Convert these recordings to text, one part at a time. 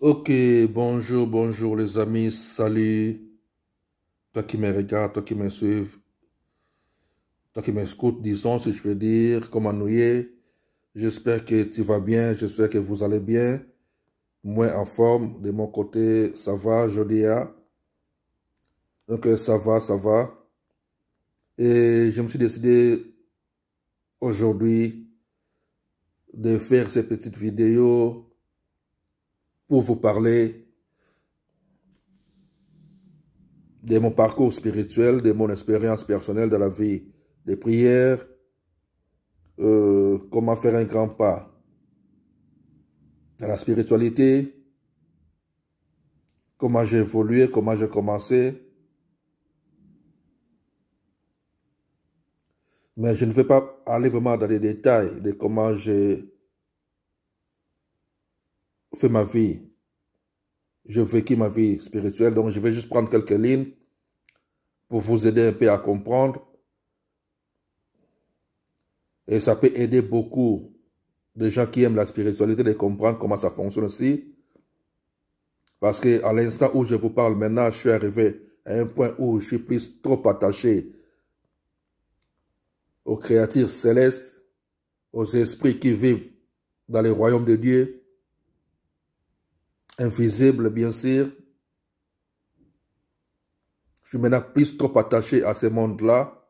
Ok, bonjour, bonjour les amis, salut. Toi qui me regardes, toi qui me suives, toi qui m'écoutes, disons si je peux dire, comment nous y est. J'espère que tu vas bien, j'espère que vous allez bien. Moi en forme, de mon côté, ça va, Jodia. Donc ça va, ça va. Et je me suis décidé aujourd'hui de faire ces petites vidéos pour vous parler de mon parcours spirituel, de mon expérience personnelle dans la vie, des prières, comment faire un grand pas dans la spiritualité, comment j'ai évolué, comment j'ai commencé. Mais je ne vais pas aller vraiment dans les détails de comment j'ai fait ma vie. J'ai vécu ma vie spirituelle, donc je vais juste prendre quelques lignes pour vous aider un peu à comprendre. Et ça peut aider beaucoup de gens qui aiment la spiritualité de comprendre comment ça fonctionne aussi. Parce qu'à l'instant où je vous parle maintenant, je suis arrivé à un point où je suis plus trop attaché aux créatures célestes, aux esprits qui vivent dans les royaumes de Dieu, invisibles bien sûr. Je suis maintenant plus trop attaché à ce monde-là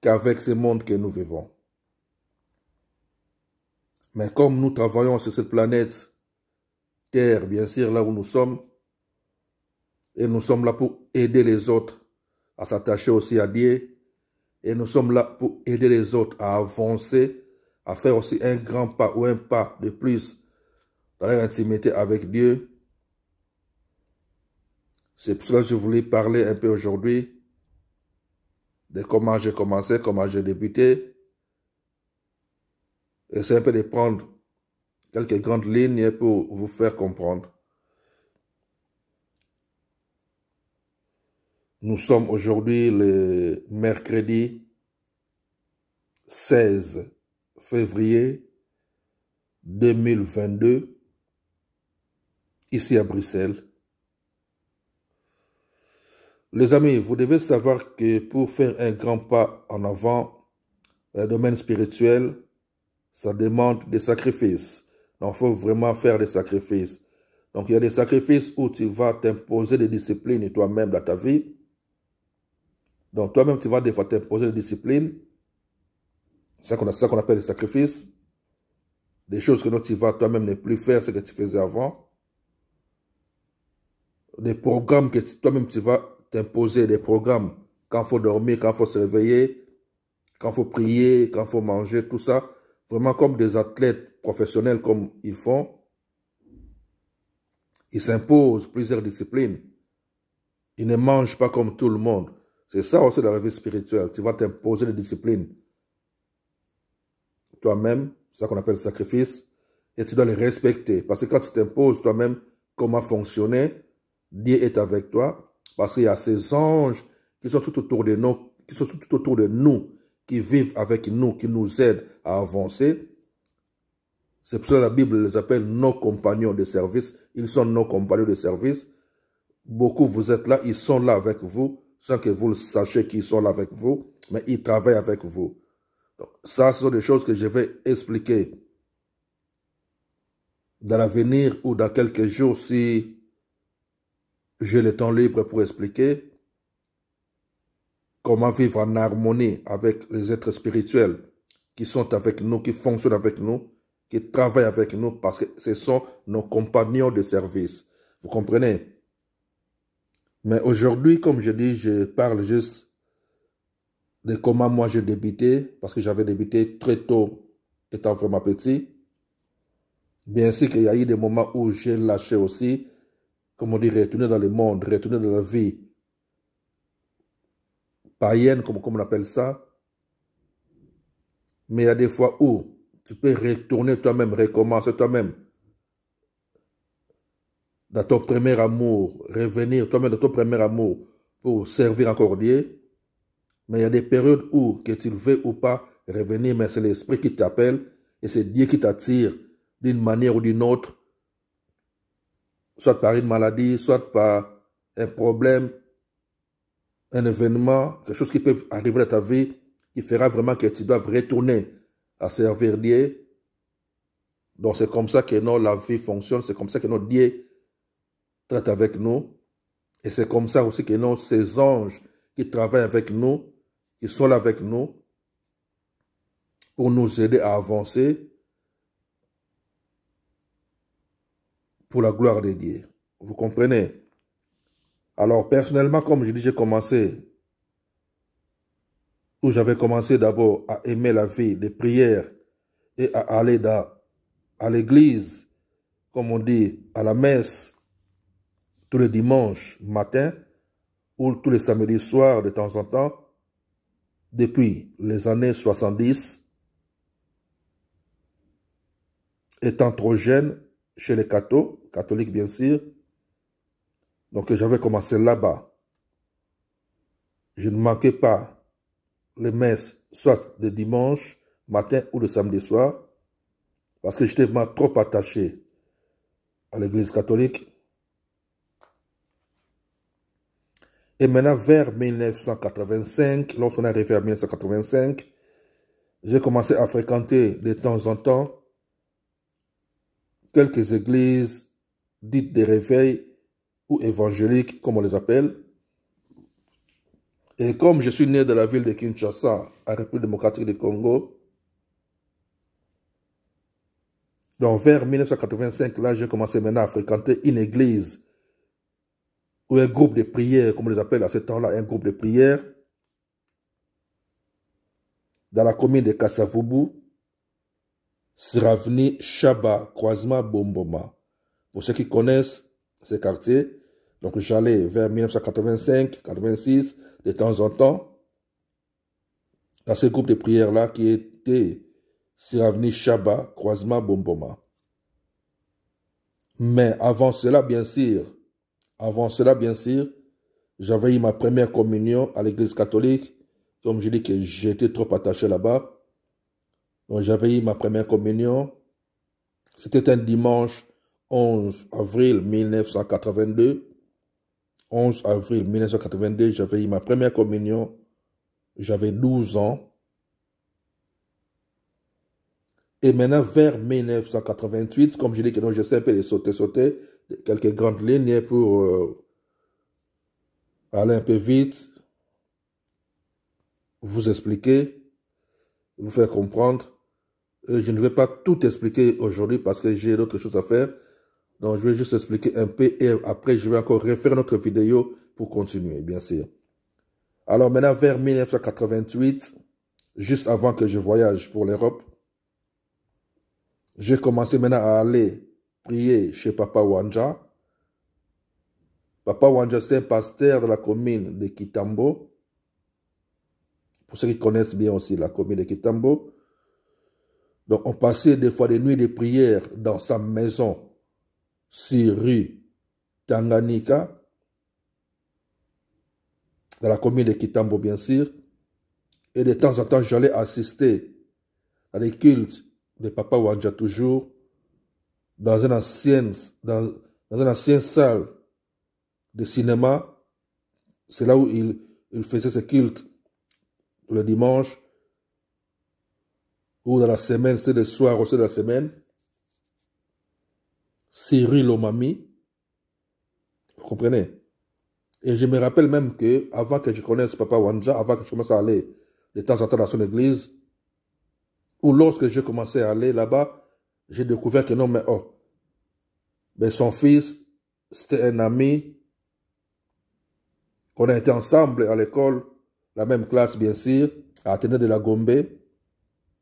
qu'avec ce monde que nous vivons. Mais comme nous travaillons sur cette planète Terre, bien sûr, là où nous sommes, et nous sommes là pour aider les autres à s'attacher aussi à Dieu, et nous sommes là pour aider les autres à avancer, à faire aussi un grand pas ou un pas de plus dans leur intimité avec Dieu. C'est pour cela que je voulais parler un peu aujourd'hui de comment j'ai commencé, comment j'ai débuté. Et c'est un peu de prendre quelques grandes lignes pour vous faire comprendre. Nous sommes aujourd'hui le mercredi 16 février 2022, ici à Bruxelles. Les amis, vous devez savoir que pour faire un grand pas en avant, dans le domaine spirituel, ça demande des sacrifices. Donc, il faut vraiment faire des sacrifices. Donc, il y a des sacrifices où tu vas t'imposer des disciplines toi-même dans ta vie. Donc, toi-même, tu vas des fois t'imposer des disciplines. C'est ça qu'on appelle des sacrifices. Des choses que tu vas toi-même ne plus faire ce que tu faisais avant. Des programmes que toi-même, tu vas t'imposer. Des programmes quand il faut dormir, quand il faut se réveiller, quand il faut prier, quand il faut manger, tout ça. Vraiment comme des athlètes professionnels comme ils font. Ils s'imposent plusieurs disciplines. Ils ne mangent pas comme tout le monde. C'est ça aussi dans la vie spirituelle. Tu vas t'imposer des disciplines toi-même, c'est ça qu'on appelle le sacrifice, et tu dois les respecter. Parce que quand tu t'imposes toi-même comment fonctionner, Dieu est avec toi, parce qu'il y a ces anges qui sont tout autour de nous, qui vivent avec nous, qui nous aident à avancer. C'est pour ça que la Bible les appelle nos compagnons de service. Ils sont nos compagnons de service. Beaucoup, vous êtes là, ils sont là avec vous, sans que vous le sachiez qu'ils sont là avec vous, mais ils travaillent avec vous. Donc, ça, ce sont des choses que je vais expliquer dans l'avenir ou dans quelques jours si j'ai le temps libre pour expliquer comment vivre en harmonie avec les êtres spirituels qui sont avec nous, qui fonctionnent avec nous, qui travaillent avec nous parce que ce sont nos compagnons de service. Vous comprenez? Mais aujourd'hui, comme je dis, je parle juste de comment moi j'ai débuté, parce que j'avais débuté très tôt, étant vraiment petit. Bien sûr qu'il y a eu des moments où j'ai lâché aussi, comme on dit, retourner dans le monde, retourner dans la vie païenne, comme on appelle ça. Mais il y a des fois où tu peux retourner toi-même, recommencer toi-même dans ton premier amour, revenir toi-même dans ton premier amour pour servir encore Dieu. Mais il y a des périodes où, que tu le veux ou pas, revenir, mais c'est l'esprit qui t'appelle et c'est Dieu qui t'attire d'une manière ou d'une autre soit par une maladie, soit par un problème, un événement, quelque chose qui peut arriver dans ta vie, qui fera vraiment que tu dois retourner à servir Dieu. Donc c'est comme ça que la vie fonctionne, c'est comme ça que notre Dieu traite avec nous. Et c'est comme ça aussi que ces anges qui travaillent avec nous, qui sont là avec nous, pour nous aider à avancer pour la gloire de Dieu. Vous comprenez? Alors personnellement, comme je dis, j'ai commencé, où j'avais commencé d'abord à aimer la vie de prière et à aller à l'église, comme on dit, à la messe, tous les dimanches matin ou tous les samedis soirs de temps en temps, depuis les années 70, étant trop jeune chez les catholiques bien sûr, donc j'avais commencé là-bas. Je ne manquais pas les messes, soit le dimanche matin ou le samedi soir, parce que j'étais vraiment trop attaché à l'église catholique. Et maintenant, vers 1985, lorsqu'on est arrivé à 1985, j'ai commencé à fréquenter de temps en temps quelques églises dites de réveil ou évangéliques, comme on les appelle. Et comme je suis né de la ville de Kinshasa, à la République démocratique du Congo, donc vers 1985, là, j'ai commencé maintenant à fréquenter une église ou un groupe de prière, comme on les appelle à ce temps-là, un groupe de prière, dans la commune de Kassavubu, Sravni, Chaba, Croisement, Bomboma. Pour ceux qui connaissent ces quartiers, donc j'allais vers 1985, 86, de temps en temps, dans ce groupe de prière-là qui était Sravni, Chaba, Croisement, Bomboma. Mais avant cela, bien sûr, j'avais eu ma première communion à l'église catholique. Comme je dis que j'étais trop attaché là-bas. Donc j'avais eu ma première communion. C'était un dimanche 11 avril 1982. 11 avril 1982, j'avais eu ma première communion. J'avais 12 ans. Et maintenant, vers 1988, comme je dis que non, je sais un peu de sauter, quelques grandes lignes pour aller un peu vite, vous expliquer, vous faire comprendre. Je ne vais pas tout expliquer aujourd'hui parce que j'ai d'autres choses à faire. Donc, je vais juste expliquer un peu et après, je vais encore refaire notre vidéo pour continuer, bien sûr. Alors, maintenant, vers 1988, juste avant que je voyage pour l'Europe, j'ai commencé maintenant à aller prier chez Papa Wanja. Papa Wanja, c'est un pasteur de la commune de Kitambo. Pour ceux qui connaissent bien aussi la commune de Kitambo. Donc, on passait des fois des nuits de prière dans sa maison sur rue Tanganyika, dans la commune de Kitambo, bien sûr. Et de temps en temps, j'allais assister à des cultes de Papa Wanja, toujours dans une ancienne salle de cinéma. C'est là où il faisait ses cultes le dimanche ou dans la semaine, c'est le soir aussi de la semaine. Cyril Omami, vous comprenez? Et je me rappelle même que avant que je connaisse Papa Wanja, avant que je commence à aller de temps en temps dans son église, ou lorsque je commençais à aller là-bas, j'ai découvert que non, mais oh, ben son fils, c'était un ami, qu'on a été ensemble à l'école, la même classe bien sûr, à Athénée de la Gombe,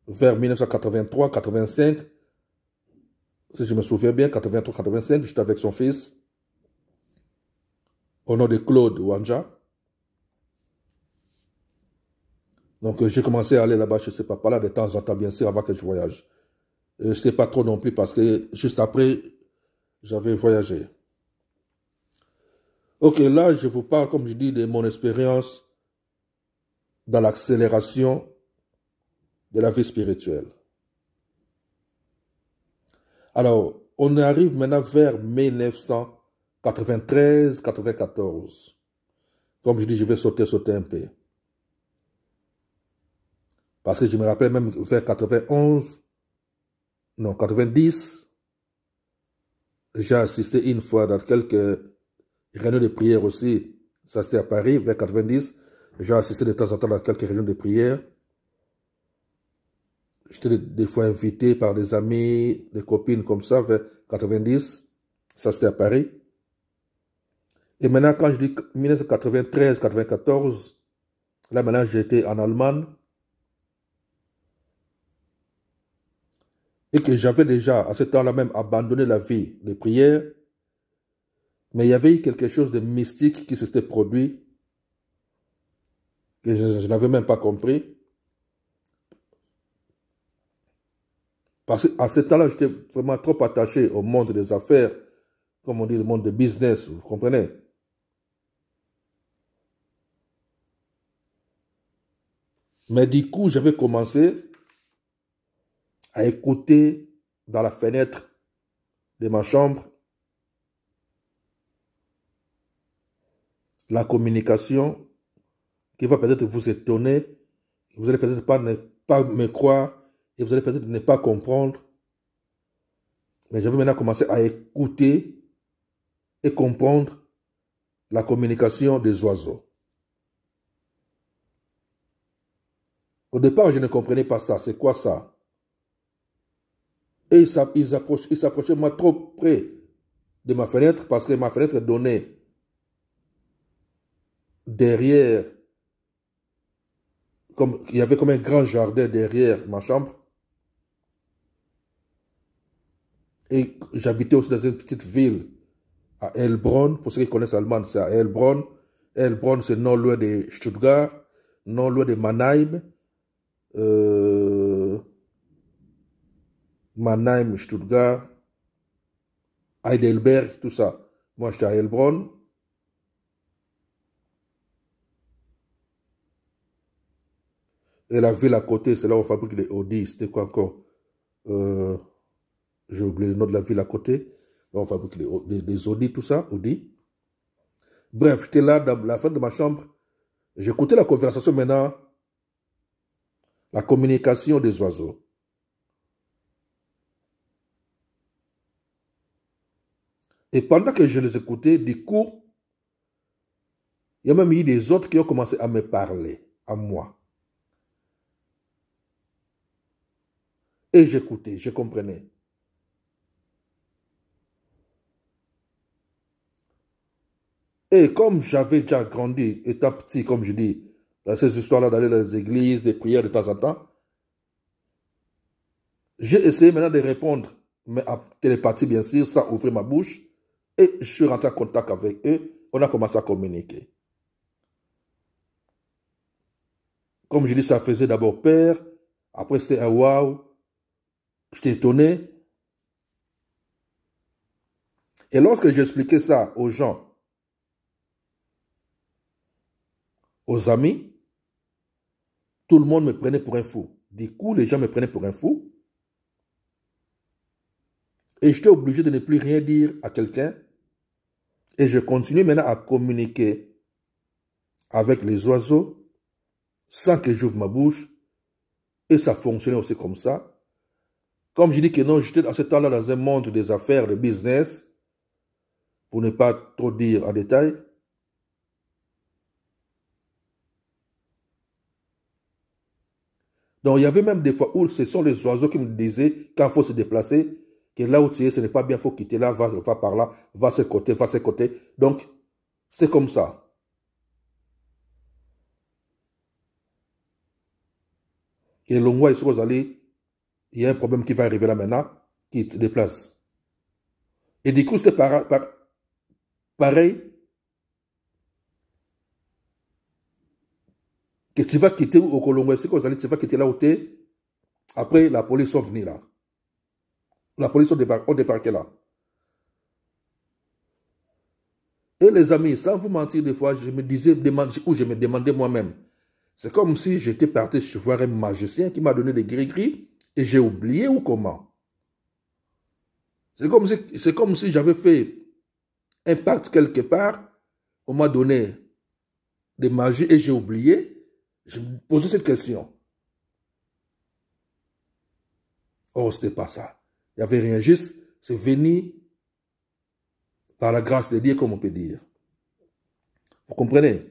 vers 1983-85, si je me souviens bien, 83-85, j'étais avec son fils, au nom de Claude Wanja. Donc j'ai commencé à aller là-bas chez ce papa-là de temps en temps, bien sûr, avant que je voyage. Je ne sais pas trop non plus parce que juste après, j'avais voyagé. Ok, là, je vous parle, comme je dis, de mon expérience dans l'accélération de la vie spirituelle. Alors, on arrive maintenant vers 1990. 93, 94. Comme je dis, je vais sauter un peu. Parce que je me rappelle même vers 91, non, 90, j'ai assisté une fois dans quelques réunions de prière aussi. Ça, c'était à Paris, vers 90. J'ai assisté de temps en temps dans quelques réunions de prière. J'étais des fois invité par des amis, des copines comme ça, vers 90. Ça, c'était à Paris. Et maintenant, quand je dis 1993, 94, là, maintenant, j'étais en Allemagne. Et que j'avais déjà, à ce temps-là même, abandonné la vie de prière. Mais il y avait eu quelque chose de mystique qui s'était produit, que je n'avais même pas compris. Parce qu'à ce temps-là, j'étais vraiment trop attaché au monde des affaires, comme on dit, le monde des business, vous comprenez? Mais du coup, j'avais commencé à écouter dans la fenêtre de ma chambre la communication qui va peut-être vous étonner. Vous allez peut-être pas ne pas me croire et vous allez peut-être ne pas comprendre. Mais je vais maintenant commencer à écouter et comprendre la communication des oiseaux. Au départ, je ne comprenais pas ça. C'est quoi ça? Et ils s'approchaient moi trop près de ma fenêtre parce que ma fenêtre donnait derrière, comme, il y avait comme un grand jardin derrière ma chambre. Et j'habitais aussi dans une petite ville à Heilbronn. Pour ceux qui connaissent l'Allemagne, c'est à Heilbronn. Heilbronn, c'est non loin de Stuttgart, non loin de Mannheim. Mannheim, Stuttgart, Heidelberg, tout ça. Moi, j'étais à Heilbronn. Et la ville à côté, c'est là où on fabrique les Audi. C'était quoi encore? J'ai oublié le nom de la ville à côté. Là, on fabrique les Audi, tout ça, Audi. Bref, j'étais là dans la fenêtre de ma chambre. J'écoutais la conversation maintenant, la communication des oiseaux. Et pendant que je les écoutais, du coup, il y a même eu des autres qui ont commencé à me parler, à moi. Et j'écoutais, je comprenais. Et comme j'avais déjà grandi, étant petit, comme je dis, dans ces histoires-là, d'aller dans les églises, des prières de temps en temps, j'ai essayé maintenant de répondre, mais à télépathie, bien sûr, sans ouvrir ma bouche. Et je suis rentré en contact avec eux. On a commencé à communiquer. Comme je dis, ça faisait d'abord peur. Après, c'était un waouh. J'étais étonné. Et lorsque j'expliquais ça aux gens, aux amis, tout le monde me prenait pour un fou. Du coup, les gens me prenaient pour un fou. Et j'étais obligé de ne plus rien dire à quelqu'un. Et je continue maintenant à communiquer avec les oiseaux sans que j'ouvre ma bouche. Et ça fonctionnait aussi comme ça. Comme je dis que non, j'étais à ce temps-là dans un monde des affaires, de business, pour ne pas trop dire en détail. Donc, il y avait même des fois où ce sont les oiseaux qui me disaient, quand il faut se déplacer, que là où tu es, ce n'est pas bien, il faut quitter là, va par là, va ce côté, va ce côté. Donc, c'était comme ça. Et le mois, il y a un problème qui va arriver là maintenant, qui te déplace. Et du coup, c'était pareil, que tu vas quitter au Colombo, tu vas quitter là où tu es. Après, la police sont venus là. La police ont débarqué là. Et les amis, sans vous mentir, des fois, je me disais, ou je me demandais moi-même, c'est comme si j'étais parti voir un magicien qui m'a donné des gris-gris et j'ai oublié ou comment. C'est comme si j'avais fait impact quelque part, on m'a donné des magies et j'ai oublié. Je me posais cette question. Oh, ce n'était pas ça. Il n'y avait rien, juste, c'est venu par la grâce de Dieu, comme on peut dire. Vous comprenez?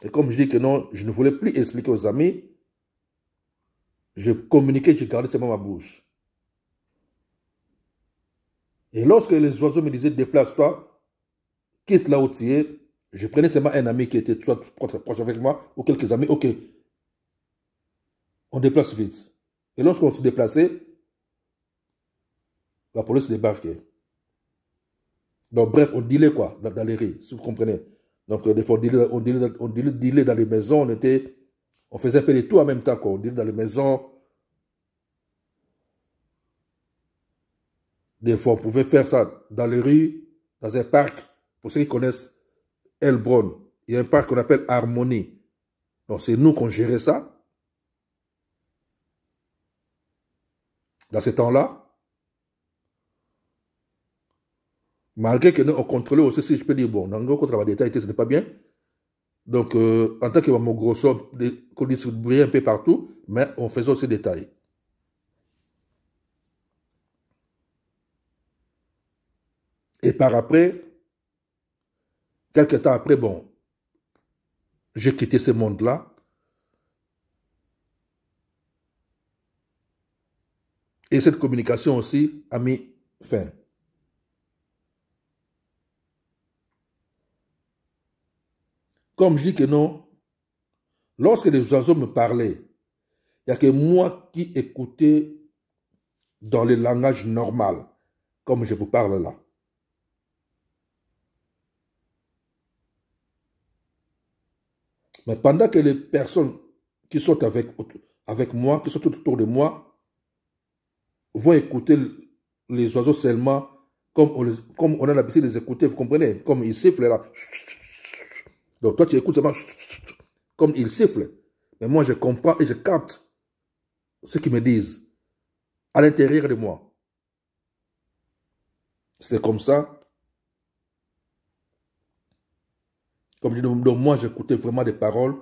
Et comme je dis que non, je ne voulais plus expliquer aux amis, je communiquais, je gardais seulement ma bouche. Et lorsque les oiseaux me disaient, déplace-toi, quitte là où tu es, je prenais seulement un ami qui était soit proche avec moi, ou quelques amis, ok, on déplace vite. Et lorsqu'on se déplaçait, la police débarquait. Donc bref, on dealait quoi, dans les rues, si vous comprenez. Donc des fois, on dealait dans les maisons, on faisait un peu de tout en même temps, quoi. On dealait dans les maisons. Des fois, on pouvait faire ça dans les rues, dans un parc. Pour ceux qui connaissent Heilbronn, il y a un parc qu'on appelle Harmonie. Donc c'est nous qu'on gérait ça. Dans ce temps-là, malgré que nous, on contrôlait aussi, si je peux dire, bon, en gros, contre la détail, ce n'est pas bien. Donc, en tant que mon gros son, qu'on distribuait un peu partout, mais on faisait aussi des tailles. Et par après, quelques temps après, bon, j'ai quitté ce monde-là. Et cette communication aussi a mis fin. Comme je dis que non, lorsque les oiseaux me parlaient, il n'y a que moi qui écoutais dans le langage normal, comme je vous parle là. Mais pendant que les personnes qui sont avec moi, qui sont tout autour de moi, vont écouter les oiseaux seulement comme on a l'habitude de les écouter, vous comprenez? Comme ils sifflent là. Donc toi, tu écoutes seulement comme ils sifflent. Mais moi, je comprends et je capte ce qu'ils me disent à l'intérieur de moi. C'était comme ça. Comme je dis, donc moi, j'écoutais vraiment des paroles.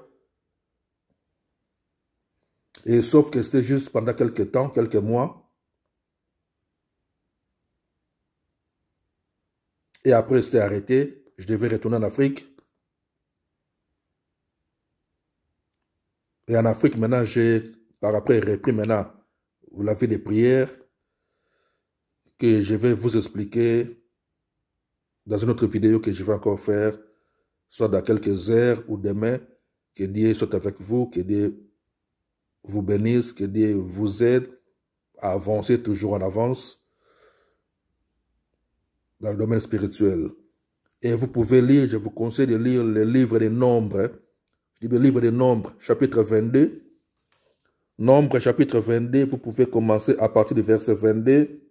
Et sauf que c'était juste pendant quelques temps, quelques mois. Et après, c'était arrêté. Je devais retourner en Afrique. Et en Afrique, maintenant, j'ai, par après, repris maintenant, vous l'avez des prières que je vais vous expliquer dans une autre vidéo que je vais encore faire, soit dans quelques heures ou demain. Que Dieu soit avec vous, que Dieu vous bénisse, que Dieu vous aide à avancer toujours en avance dans le domaine spirituel. Et vous pouvez lire, je vous conseille de lire le livre des Nombres. Je dis le livre des Nombres, chapitre 22. Nombres, chapitre 22, vous pouvez commencer à partir du verset 22.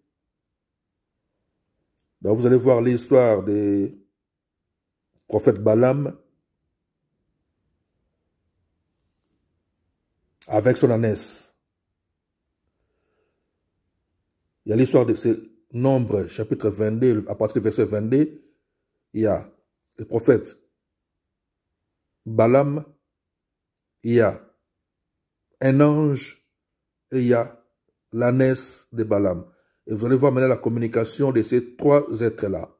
Donc vous allez voir l'histoire des prophètes Balaam avec son ânesse. Il y a l'histoire de ces Nombres, chapitre 22, à partir du verset 22. Il y a le prophète Balaam, il y a un ange et il y a l'ânesse de Balaam. Et vous allez voir maintenant la communication de ces trois êtres-là.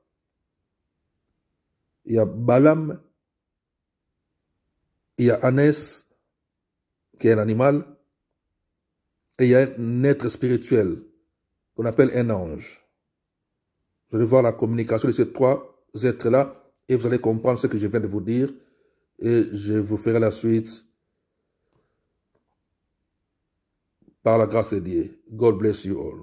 Il y a Balaam, il y a ânesse, qui est un animal, et il y a un être spirituel qu'on appelle un ange. Vous allez voir la communication de ces trois êtres-là et vous allez comprendre ce que je viens de vous dire et je vous ferai la suite par la grâce de Dieu. God bless you all.